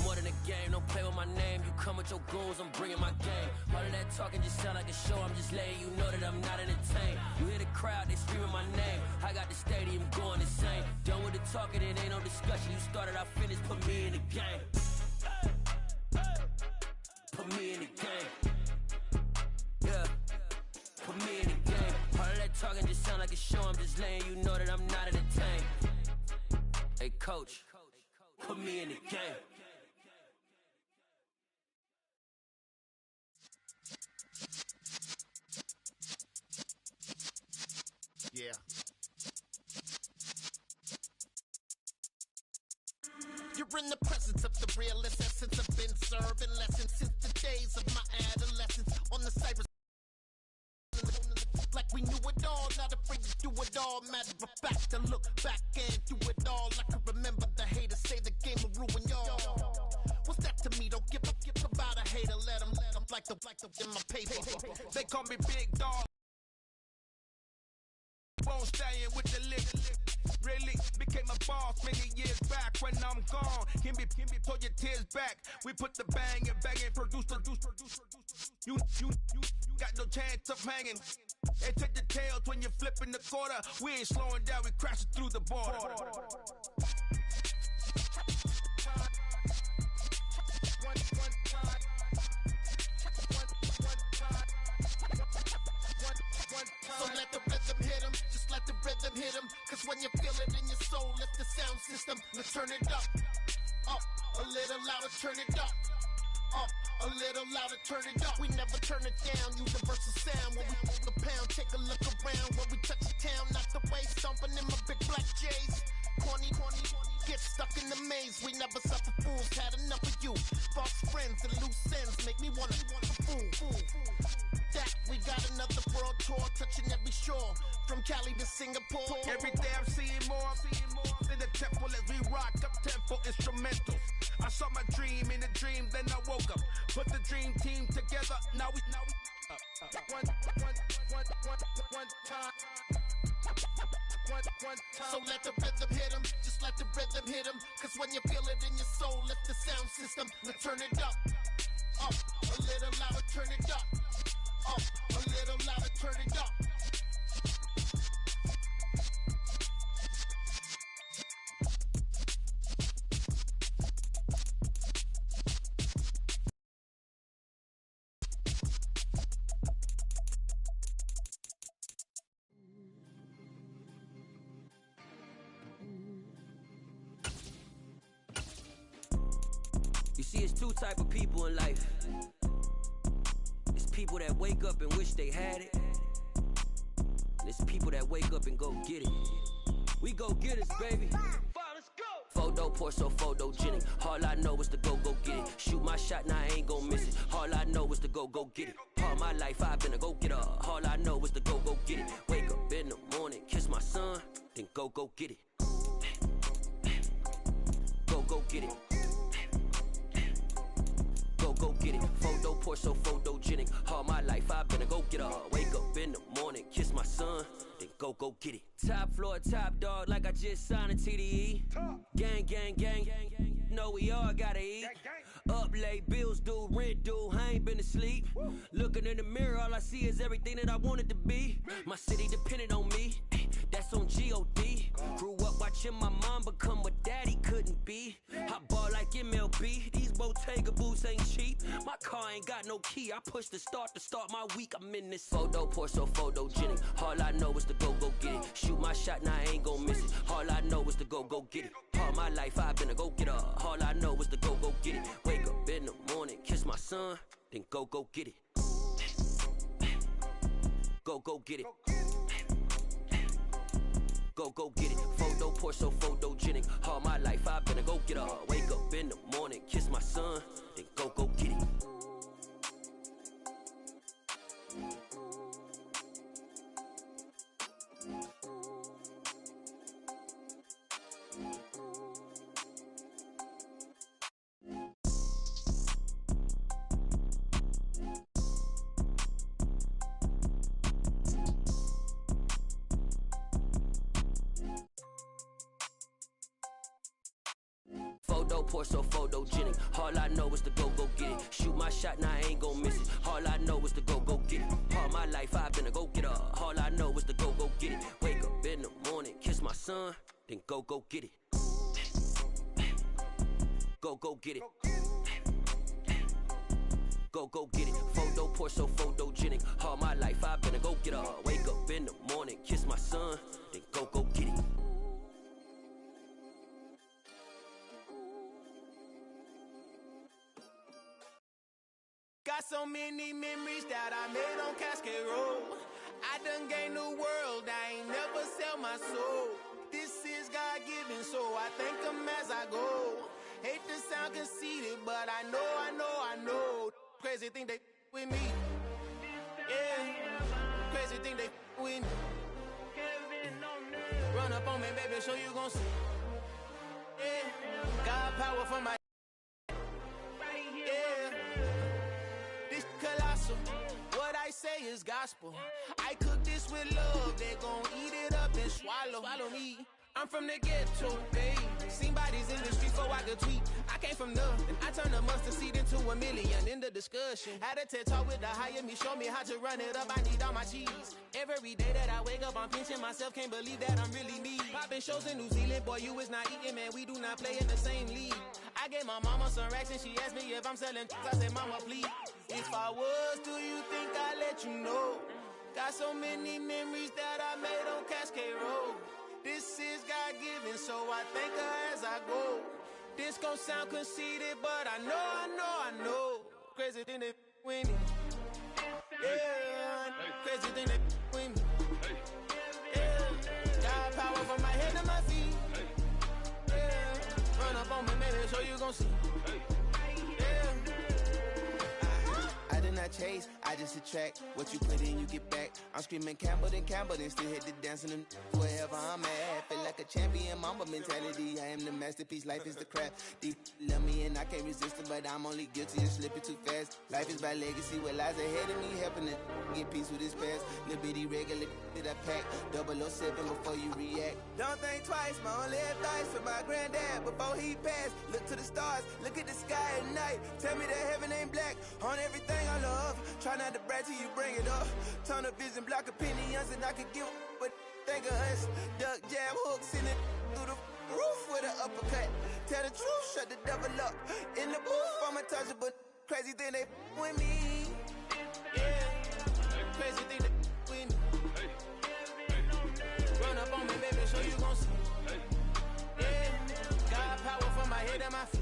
More than a game, don't play with my name. You come with your goons, I'm bringing my game. All of that talking just sound like a show, I'm just letting you know that I'm not entertained. You hear the crowd, they screaming my name. I got the stadium going insane. Done with the talking, it ain't no discussion. You started, I finished, put me in the game. Put me in the game. Yeah, put me in the game. All of that talking just sound like a show, I'm just letting you know that I'm not entertained. Hey coach, put me in the game. in the presence of the realest essence. I've been serving lessons since the days of my adolescence. On the cyber like we knew it all, not afraid to do it all. Matter of fact, to look back and do it all. I can remember the haters say the game will ruin y'all. What's that to me? Don't give about a hater. Let them like the in my paper. They call me Big Dog. Won't stay in with the lick. Really became a boss many years back. When I'm gone, can be pull your tears back. We put the bang and produce. You got no chance of hanging. And take the tails when you're flipping the quarter. We ain't slowing down, we crashing through the border. So let the rhythm hit him, just let the rhythm hit him. Cause when you feel it in your soul, lift the sound system. Let's turn it up, a little louder, turn it up. A little louder, turn it up. We never turn it down. Universal sound when we move the pound. Take a look around when we touch the town. Not the way stomping in my big black J's. Corny, get stuck in the maze. We never suffer fools. Had enough of you. False friends and loose ends make me wanna fool. That we got another world tour touching every shore. From Cali to Singapore. Every day I'm seeing more in the temple as we rock up tempo instrumentals. I saw my dream in a dream, then I woke up. Put the dream team together. Now we one time. So let the rhythm hit him, just let the rhythm hit him. Cause when you feel it in your soul, lift the sound system. Let's turn it up, a little louder, turn it up, a little louder, turn it up. You see, it's two type of people in life. It's people that wake up and wish they had it. And it's people that wake up and go get it. We go get it, baby. Photo pour so photogenic. All I know is to go get it. Shoot my shot, now I ain't gon' miss it. All I know is to go get it. All my life I've been a go getter. All I know is to go get it. Wake up in the morning, kiss my son, then go get it. Go get it. Go get it. Photo pour so photogenic. All my life I've been a go getter. Wake up in the morning, kiss my son, then go get it. Top floor, top dog, like I just signed a TDE. Gang. Know we all gotta eat. Up late, bills due, rent due, I ain't been asleep. Looking in the mirror, all I see is everything that I wanted to be. My city depended on me, that's on G.O.D. Grew up watching my mom become what daddy couldn't be. I ball like MLB, these Bottega boots ain't cheap. My car ain't got no key, I push the start to start my week. I'm in this photo pour so photogenic. All I know is to go get it. Shoot my shot, now I ain't gon' miss it. All I know is to go get it. All my life I've been a go getter. All I know is to go get it. Wake up in the morning, kiss my son, then go get it. Go get it. Go get it. Photo pour so photogenic. All my life I've been a go getter. Wake up in the morning, kiss my son, then go get it. Photo pour so photogenic. All I know is to go get it. Shoot my shot, now I ain't gon' miss it. All I know is to go get it. All my life I've been a go getter. All I know is to go get it. Wake up in the morning, kiss my son, then go get it. Go get it. Go get it. Photo pour so photogenic. All my life I've been a go getter. Wake up in the morning, kiss my son, then go get it. Got so many memories that I made on Cascade Road. I done gained the world, I ain't never sell my soul. This is God-given, so I thank him as I go. Hate to sound conceited, but I know. Crazy think they with me. Yeah, crazy think they with me. Run up on me, baby, show you gon' see. Yeah, God power for my. Yeah, this colossal. What I say is gospel. I cook this with love, they gon' eat it up and swallow me. I'm from the ghetto, babe. Seen bodies in the streets so I could tweet. I came from nothing. I turned a mustard seed into $1 million in the discussion. Had a TED talk with the higher me, show me how to run it up. I need all my cheese. Every day that I wake up, I'm pinching myself. Can't believe that I'm really me. Popping shows in New Zealand, boy, you is not eating, man. We do not play in the same league. I gave my mama some racks and she asked me if I'm selling. I said, mama, please. If I was, do you think I'd let you know? Got so many memories that I made on Cascade Road. This is God-given, so I thank her as I go. This gon' sound conceited, but I know. Crazy thing they with me. Yeah, crazy thing they with me. Yeah, got power from my head to my feet. Yeah, run up on me, maybe, so you gon' see. I did not chase, I just attract. What you put in, you get back. I'm screaming Campbell, then still hit the dancing and wherever I'm at. Feel like a champion, mamba mentality. I am the masterpiece, life is the craft. Deep love me and I can't resist it, but I'm only guilty of slipping too fast. Life is by legacy, what lies ahead of me, helping to get peace with this past. Little bitty regular that I pack, 007 before you react. Don't think twice, my only advice for my granddad before he passed. Look to the stars, look at the sky at night. Tell me that heaven ain't black on everything I love. Try not to brag till you bring it up. Tunnel vision, block opinions, and I could give but think of us. Duck jab hooks in it through the roof with an uppercut. Tell the truth, shut the devil up. In the booth, I'm untouchable. Crazy thing they with me. Yeah, crazy thing they with me. Run up on me, baby, so you gon' see. Yeah, got power from my head and my feet.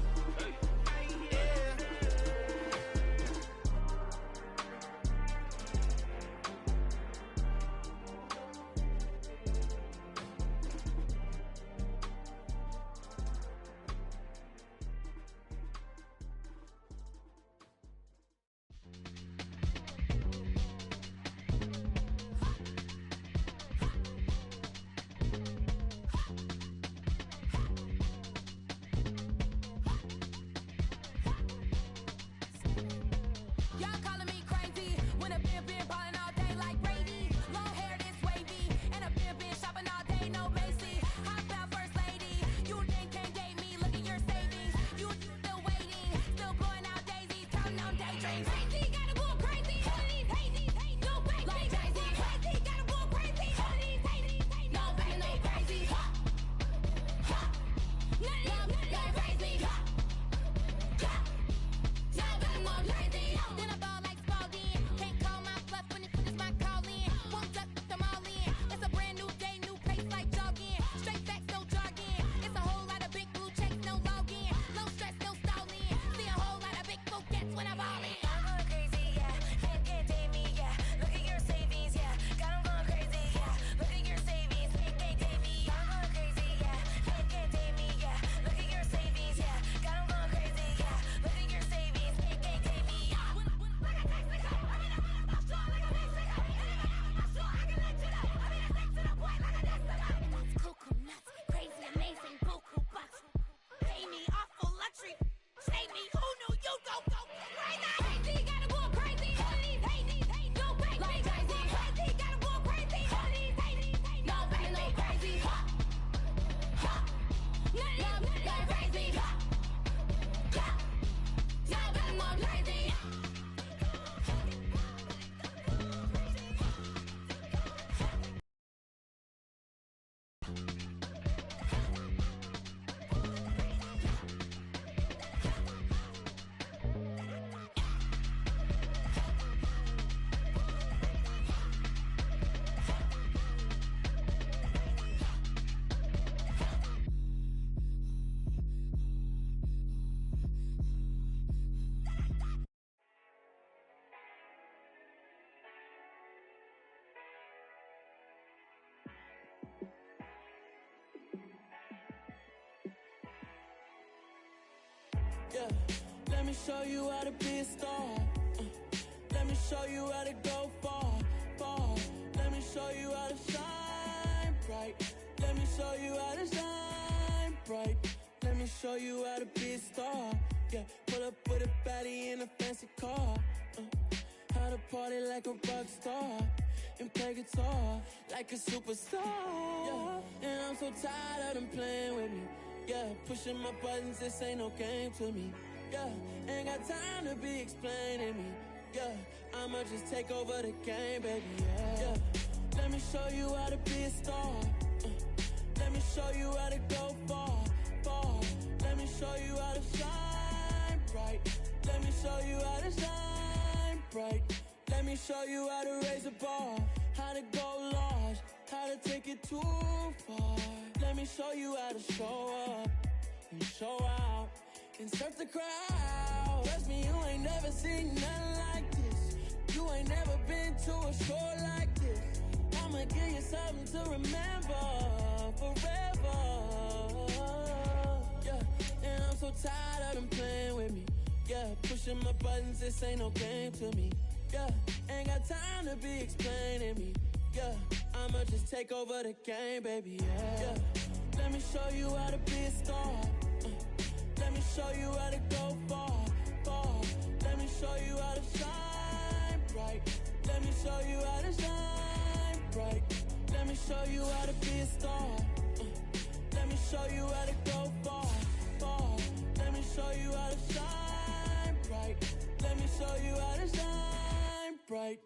me show you how to be a star. Let me show you how to go far, far. Let me show you how to shine bright. Let me show you how to shine bright. Let me show you how to be a star. Yeah, pull up with a baddie in a fancy car. How to party like a rock star and play guitar like a superstar. Yeah, and I'm so tired of them playing with me. Yeah, pushing my buttons, this ain't no game to me. Yeah, ain't got time to be explaining me. Yeah, I'ma just take over the game, baby. Yeah, let me show you how to be a star. Let me show you how to go far, far. Let me show you how to shine bright. Let me show you how to shine bright. Let me show you how to raise a bar, how to go large, how to take it too far. Let me show you how to show up and show out and surf the crowd. Trust me, you ain't never seen nothing like this. You ain't never been to a show like this. I'ma give you something to remember forever. Yeah, and I'm so tired of them playing with me. Yeah, pushing my buttons, this ain't no game to me. Yeah, ain't got time to be explaining me. Yeah, I'ma just take over the game, baby. Yeah, let me show you how to be a star. Let me show you how to go far, far. Let me show you how to shine bright. Let me show you how to shine bright. Let me show you how to be a star. Let me show you how to go far, far. Let me show you how to shine bright. Let me show you how to shine bright.